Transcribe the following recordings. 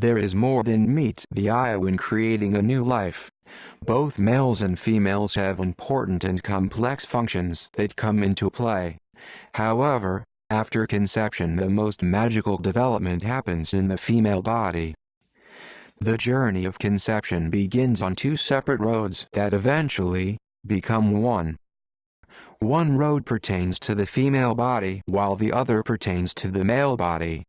There is more than meets the eye when creating a new life. Both males and females have important and complex functions that come into play. However, after conception, the most magical development happens in the female body. The journey of conception begins on two separate roads that eventually become one. One road pertains to the female body while the other pertains to the male body.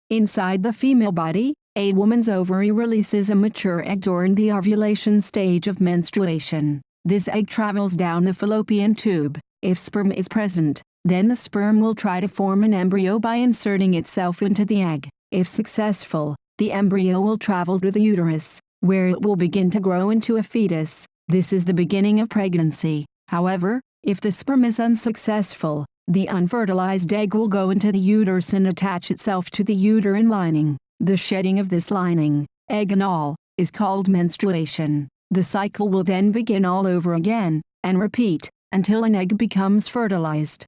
Inside the female body, a woman's ovary releases a mature egg during the ovulation stage of menstruation. This egg travels down the fallopian tube. If sperm is present, then the sperm will try to form an embryo by inserting itself into the egg. If successful, the embryo will travel to the uterus, where it will begin to grow into a fetus. This is the beginning of pregnancy. However, if the sperm is unsuccessful, the unfertilized egg will go into the uterus and attach itself to the uterine lining. The shedding of this lining, egg and all, is called menstruation. The cycle will then begin all over again, and repeat, until an egg becomes fertilized.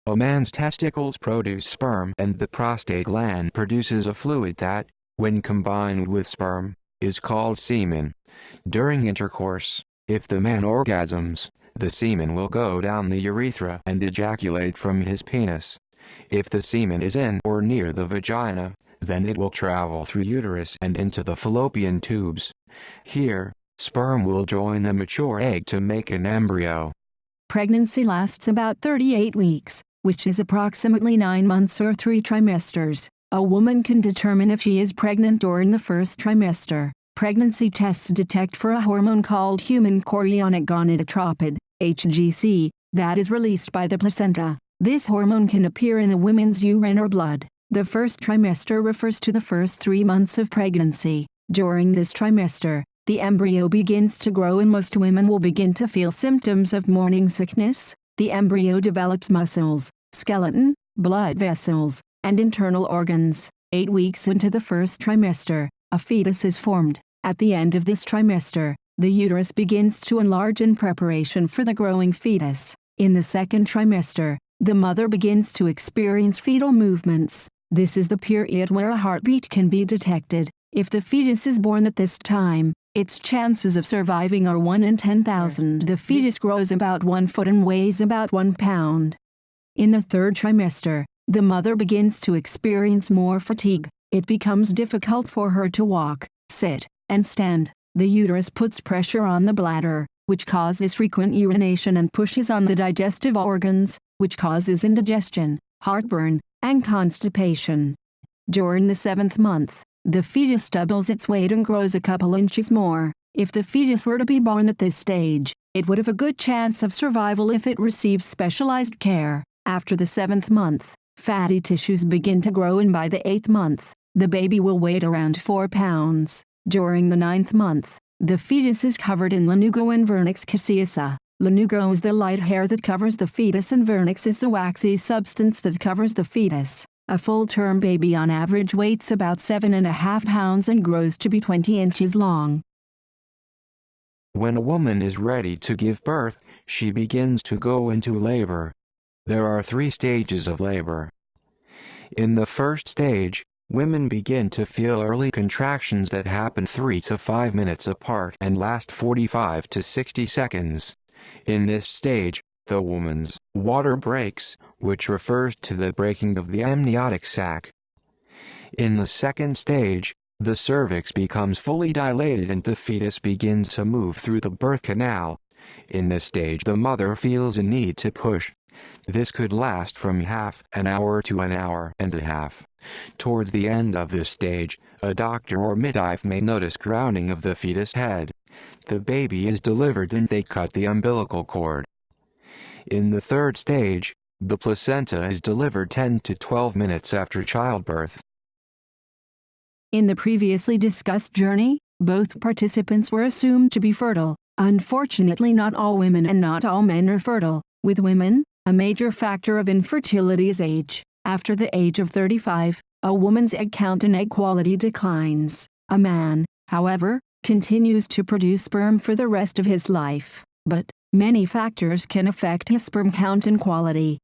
A man's testicles produce sperm, and the prostate gland produces a fluid that, when combined with sperm, is called semen. During intercourse, if the man orgasms, the semen will go down the urethra and ejaculate from his penis. If the semen is in or near the vagina, then it will travel through uterus and into the fallopian tubes. Here, sperm will join the mature egg to make an embryo. Pregnancy lasts about 38 weeks, which is approximately 9 months or 3 trimesters. A woman can determine if she is pregnant during the first trimester. Pregnancy tests detect for a hormone called human chorionic gonadotropin, HGC, that is released by the placenta. This hormone can appear in a woman's urine or blood. The first trimester refers to the first 3 months of pregnancy. During this trimester, the embryo begins to grow and most women will begin to feel symptoms of morning sickness. The embryo develops muscles, skeleton, blood vessels, and internal organs. 8 weeks into the first trimester, a fetus is formed. At the end of this trimester, the uterus begins to enlarge in preparation for the growing fetus. In the second trimester, the mother begins to experience fetal movements. This is the period where a heartbeat can be detected. If the fetus is born at this time, its chances of surviving are 1 in 10,000. The fetus grows about 1 foot and weighs about 1 pound. In the third trimester, the mother begins to experience more fatigue. It becomes difficult for her to walk, sit, and stand. The uterus puts pressure on the bladder, which causes frequent urination and pushes on the digestive organs, which causes indigestion, heartburn, and constipation. During the 7th month, the fetus doubles its weight and grows a couple inches more. If the fetus were to be born at this stage, it would have a good chance of survival if it receives specialized care. After the 7th month, fatty tissues begin to grow and by the 8th month, the baby will weigh around 4 pounds. During the 9th month, the fetus is covered in lanugo and vernix caseosa. Lanugo is the light hair that covers the fetus and vernix is the waxy substance that covers the fetus. A full-term baby on average weighs about 7.5 pounds and grows to be 20 inches long. When a woman is ready to give birth, she begins to go into labor. There are 3 stages of labor. In the first stage, women begin to feel early contractions that happen 3 to 5 minutes apart and last 45 to 60 seconds. In this stage, the woman's water breaks, which refers to the breaking of the amniotic sac. In the second stage, the cervix becomes fully dilated and the fetus begins to move through the birth canal. In this stage, the mother feels a need to push. This could last from half an hour to an hour and a half. Towards the end of this stage, a doctor or midwife may notice crowning of the fetus head. The baby is delivered and they cut the umbilical cord. In the third stage, the placenta is delivered 10 to 12 minutes after childbirth. In the previously discussed journey, both participants were assumed to be fertile. Unfortunately, not all women and not all men are fertile. With women, a major factor of infertility is age. After the age of 35, a woman's egg count and egg quality declines. A man, however, continues to produce sperm for the rest of his life, but many factors can affect his sperm count and quality.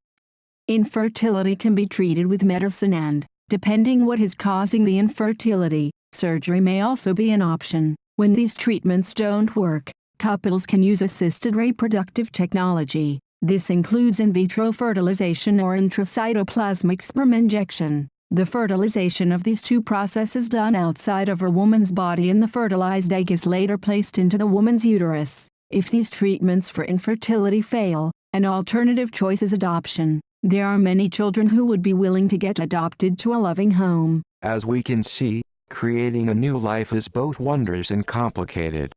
Infertility can be treated with medicine and, depending what is causing the infertility, surgery may also be an option. When these treatments don't work, couples can use assisted reproductive technology. This includes in vitro fertilization or intracytoplasmic sperm injection. The fertilization of these two processes done outside of a woman's body, and the fertilized egg is later placed into the woman's uterus. If these treatments for infertility fail, an alternative choice is adoption. There are many children who would be willing to get adopted to a loving home. As we can see, creating a new life is both wondrous and complicated.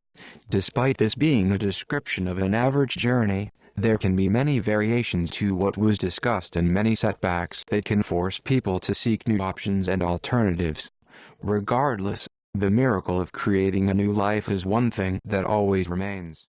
Despite this being a description of an average journey, there can be many variations to what was discussed and many setbacks that can force people to seek new options and alternatives. Regardless, the miracle of creating a new life is one thing that always remains.